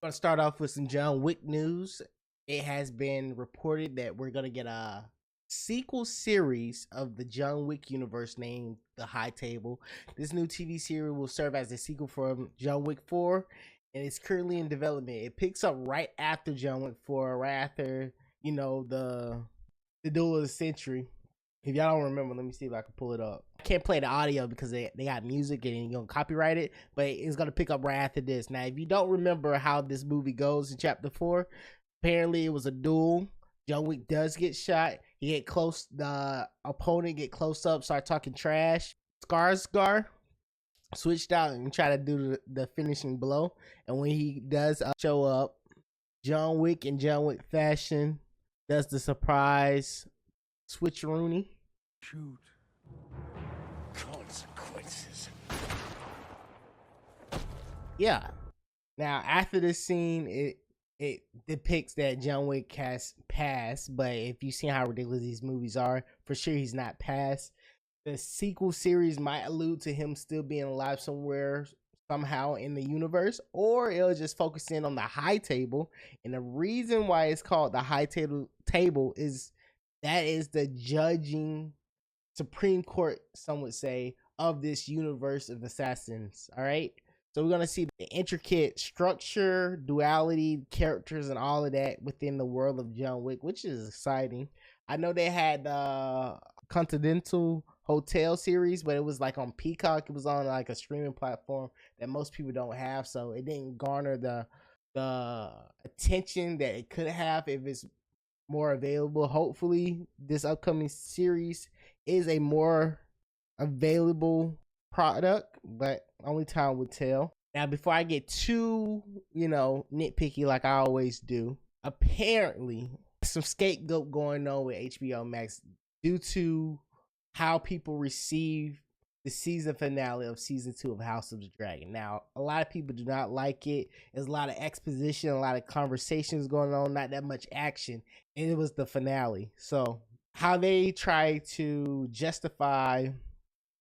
I'm gonna start off with some John Wick news. It has been reported that we're gonna get a sequel series of the John Wick universe named The High Table. This new TV series will serve as a sequel from John Wick 4, and it's currently in development. It picks up right after John Wick 4, right after the duel of the century. If y'all don't remember, let me see if I can pull it up. I can't play the audio because they got music and you're gonna copyright it, but it's gonna pick up right after this. Now, if you don't remember how this movie goes in chapter 4, apparently it was a duel. John Wick does get shot. He get close, the opponent get close up, start talking trash. Skarsgård switched out and try to do the finishing blow. And when he does show up, John Wick in John Wick fashion does the surprise switcheroony. Shoot. Consequences. Yeah. Now, after this scene, it depicts that John Wick has passed, but if you see how ridiculous these movies are, for sure he's not passed. The sequel series might allude to him still being alive somewhere, somehow in the universe, or it'll just focus in on the high table. And the reason why it's called the high table is that is the judging Supreme Court, some would say, of this universe of assassins. All right. So we're going to see the intricate structure, duality, characters, and all of that within the world of John Wick, which is exciting. I know they had the Continental Hotel series, but it was like on Peacock. It was on like a streaming platform that most people don't have. So it didn't garner the attention that it could have if it's more available. Hopefully this upcoming series is a more available product, but only time will tell. Now, before I get too nitpicky like I always do, apparently some scapegoat going on with HBO Max due to how people receive the season finale of season 2 of House of the Dragon. Now, a lot of people do not like it. There's a lot of exposition, a lot of conversations going on, not that much action. And it was the finale. So how they try to justify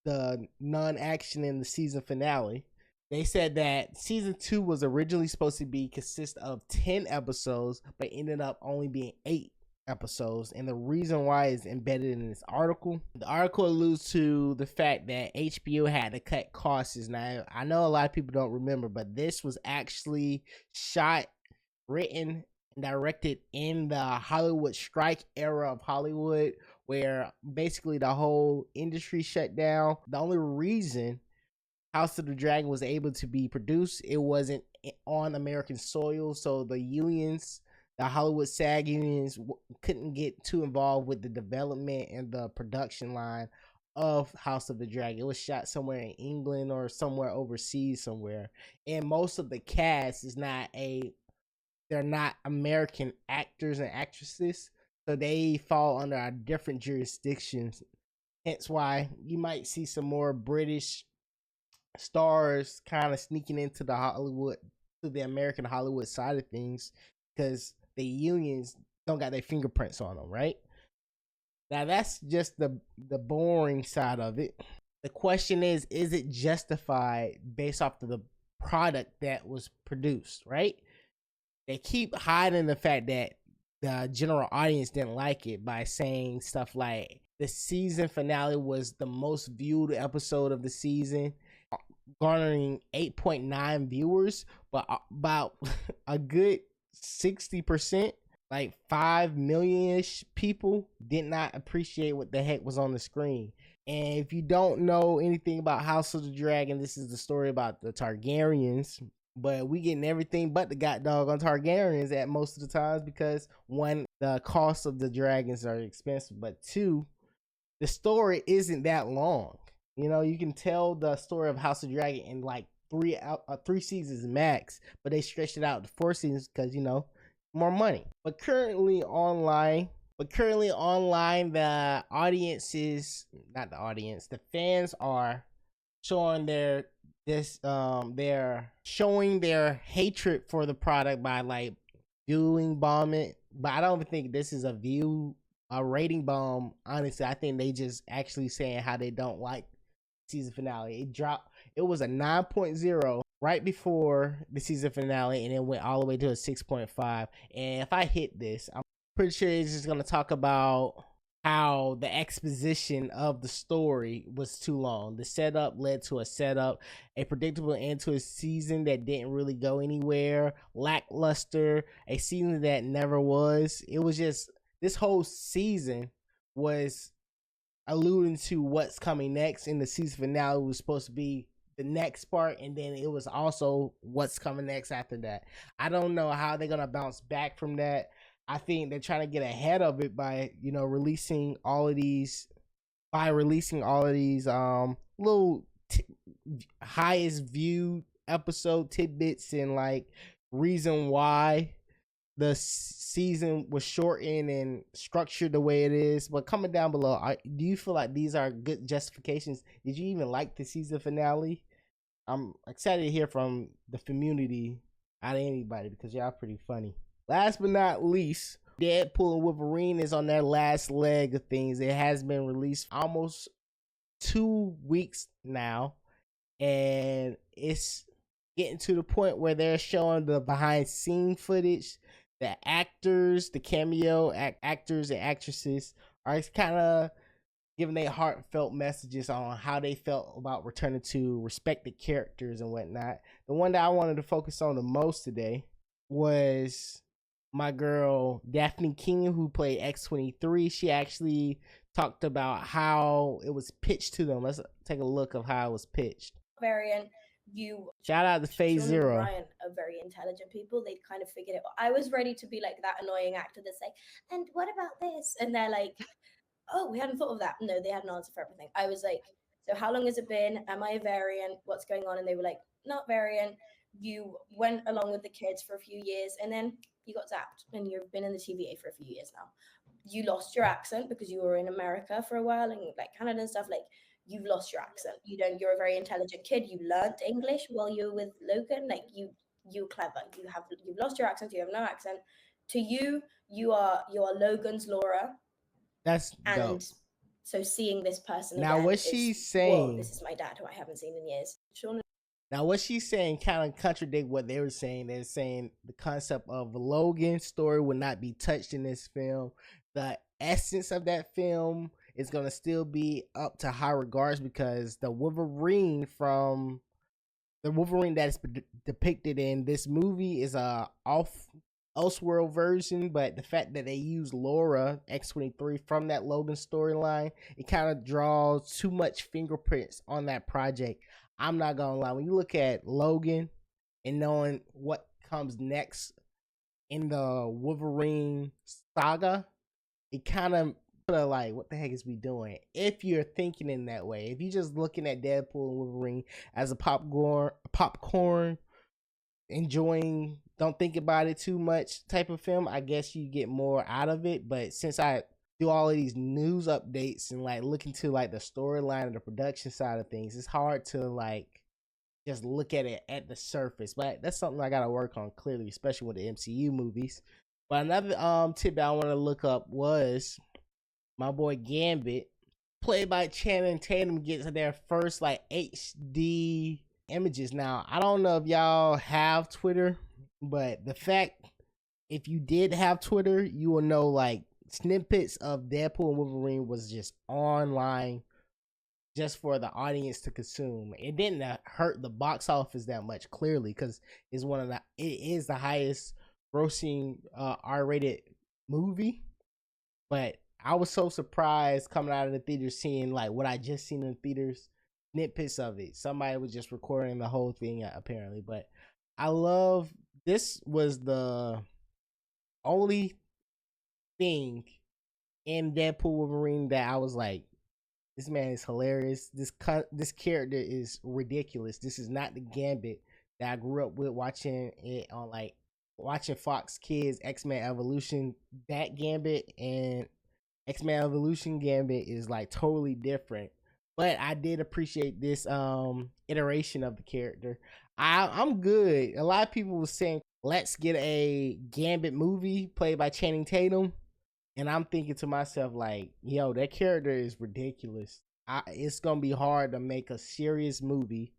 the non-action in the season finale, they said that season 2 was originally supposed to consist of 10 episodes, but ended up only being 8 episodes. And the reason why is embedded in this article. The article alludes to the fact that HBO had to cut costs. Now, I know a lot of people don't remember, but this was actually shot, written, and directed in the Hollywood strike era of Hollywood, where basically the whole industry shut down. The only reason House of the Dragon was able to be produced, it wasn't on American soil, so the unions, the Hollywood SAG unions, couldn't get too involved with the development and the production line of House of the Dragon. It was shot somewhere in England or somewhere overseas somewhere, and most of the cast is they're not American actors and actresses, so they fall under a different jurisdictions. Hence why you might see some more British stars kind of sneaking into the American Hollywood side of things, because the unions don't got their fingerprints on them, right? Now, that's just the boring side of it. The question is it justified based off of the product that was produced, right? They keep hiding the fact that the general audience didn't like it by saying stuff like the season finale was the most viewed episode of the season, garnering 8.9 viewers, but about a good 60%, like 5 million-ish people, did not appreciate what the heck was on the screen. And if you don't know anything about House of the Dragon, this is the story about the Targaryens, but we getting everything but the on Targaryens at most of the times, because one, the cost of the dragons are expensive, but two, the story isn't that long. You can tell the story of House of Dragon in like three seasons max, but they stretched it out to 4 seasons because more money. But currently online, the audience is not the audience. The fans are showing they're showing their hatred for the product by like viewing bombing. But I don't even think this is a rating bomb. Honestly, I think they just actually saying how they don't like season finale. It was a 9.0 right before the season finale, and it went all the way to a 6.5. And if I hit this, I'm pretty sure it's just gonna talk about how the exposition of the story was too long. The setup led to a setup, a predictable end to a season that didn't really go anywhere, lackluster, a season that never was. It was just this whole season was alluding to what's coming next, and the season finale was supposed to be the next part, and then it was also what's coming next after that. I don't know how they're gonna bounce back from that. I think they're trying to get ahead of it by releasing all of these little highest viewed episode tidbits and like reason why the season was shortened and structured the way it is. But comment down below, do you feel like these are good justifications? Did you even like the season finale? I'm excited to hear from the community out of anybody because y'all pretty funny. Last but not least, Deadpool and Wolverine is on their last leg of things. It has been released almost 2 weeks now, and it's getting to the point where they're showing the behind scene footage. The actors, the cameo actors and actresses are kind of giving their heartfelt messages on how they felt about returning to respected characters and whatnot. The one that I wanted to focus on the most today was my girl Daphne King, who played X-23. She actually talked about how it was pitched to them. Let's take a look of how it was pitched. Variant. Shout out to Phase Sean Zero. And Ryan are very intelligent people. They kind of figured it out. I was ready to be like that annoying actor that's like, and what about this? And they're like, oh, we hadn't thought of that. No, they had an answer for everything. I was like, so how long has it been? Am I a variant? What's going on? And they were like, not variant. You went along with the kids for a few years and then you got zapped and you've been in the TVA for a few years now. You lost your accent because you were in America for a while and like Canada and stuff. Like, you've lost your accent. You're a very intelligent kid. You learned English while you were with Logan. Like, you're clever. You've lost your accent. You have no accent. To you are Logan's Laura. That's and dope. So seeing this person now, again what she's saying, whoa, this is my dad who I haven't seen in years. Sean. Now, what she's saying kind of contradict what they were saying. They're saying the concept of Logan's story would not be touched in this film. The essence of that film is going to still be up to high regards because the Wolverine that is depicted in this movie is a Elseworld version, but the fact that they use Laura X-23 from that Logan storyline, it kind of draws too much fingerprints on that project. I'm not gonna lie, when you look at Logan and knowing what comes next in the Wolverine saga, it kind of like, what the heck is we doing? If you're thinking in that way, if you're just looking at Deadpool and Wolverine as a popcorn enjoying, don't think about it too much type of film, I guess you get more out of it. But since I do all of these news updates and like look into like the storyline and the production side of things, it's hard to like just look at it at the surface. But that's something I gotta work on, clearly, especially with the MCU movies. But another tip I want to look up was my boy Gambit, played by Channing Tatum, gets their first like HD images. Now, I don't know if y'all have Twitter, but the fact, if you did have Twitter, you will know like snippets of Deadpool and Wolverine was just online just for the audience to consume. It didn't hurt the box office that much, clearly, because it is the highest grossing R-rated movie. But I was so surprised coming out of the theater seeing like what I just seen in the theaters, snippets of it. Somebody was just recording the whole thing apparently. But I love, this was the only thing in Deadpool Wolverine that I was like, this man is hilarious. This character is ridiculous. This is not the Gambit that I grew up with watching it on like watching Fox Kids X-Men Evolution. That Gambit and X-Men Evolution Gambit is like totally different. But I did appreciate this iteration of the character. I'm good. A lot of people were saying, let's get a Gambit movie played by Channing Tatum. And I'm thinking to myself, like, yo, that character is ridiculous. It's going to be hard to make a serious movie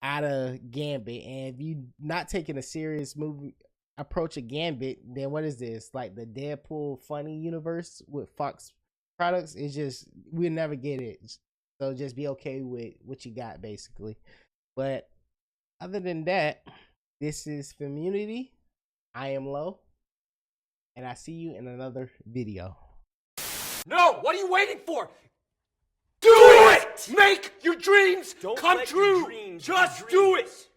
out of Gambit. And if you not taking a serious movie approach of Gambit, then what is this? Like the Deadpool funny universe with Fox products? It's just we'll never get it. So just be okay with what you got, basically. But other than that, this is Community. I am Low, and I see you in another video. No, what are you waiting for? Do it! Make your dreams come true! Just do it!